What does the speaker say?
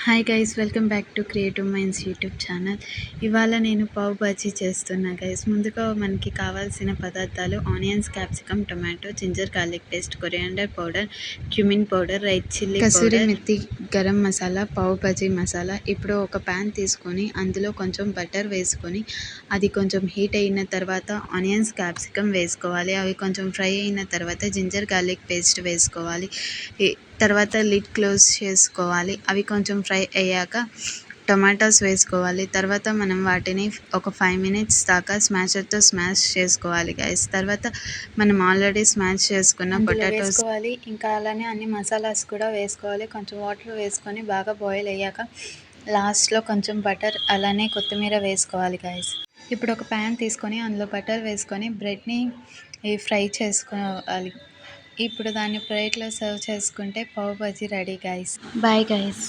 Hi guys, welcome back to creative minds YouTube channel. ఇవాళ నేను పావ్ బాజీ చేస్తున్నా గైస్. ముందుగా మనకి కావాల్సిన పదార్థాలు onions, capsicum, tomato, ginger garlic paste, coriander powder, cumin powder, red chilli kasuri methi, garam masala, pav bhaji masala. ఇప్పుడు ఒక ప్యాన్ తీసుకొని అందులో కొంచెం బటర్ వేసుకొని అది కొంచెం హీట్ అయిన తర్వాత ఆనియన్స్, క్యాప్సికమ్ వేసుకోవాలి. అవి కొంచెం ఫ్రై అయిన తర్వాత జింజర్ గార్లిక్ పేస్ట్ వేసుకోవాలి. తర్వాత లిడ్ క్లోజ్ చేసుకోవాలి. అవి కొంచెం ఫ్రై అయ్యాక టొమాటోస్ వేసుకోవాలి. తర్వాత మనం వాటిని ఒక 5 minutes దాకా స్మాషర్తో స్మాష్ చేసుకోవాలి గైస్. తర్వాత మనం ఆల్రెడీ స్మాష్ చేసుకున్న పొటాటోస్ వేసుకోవాలి. ఇంకా అలానే అన్ని మసాలాస్ కూడా వేసుకోవాలి. కొంచెం వాటర్ వేసుకొని బాగా బాయిల్ అయ్యాక లాస్ట్లో కొంచెం బటర్ అలానే కొత్తిమీర వేసుకోవాలి గైస్. ఇప్పుడు ఒక ప్యాన్ తీసుకొని అందులో బటర్ వేసుకొని బ్రెడ్ని ఫ్రై చేసుకోవాలి. ఇప్పుడు దాన్ని ప్లేట్లో సర్వ్ చేసుకుంటే pav bhaji ready guys. Bye guys.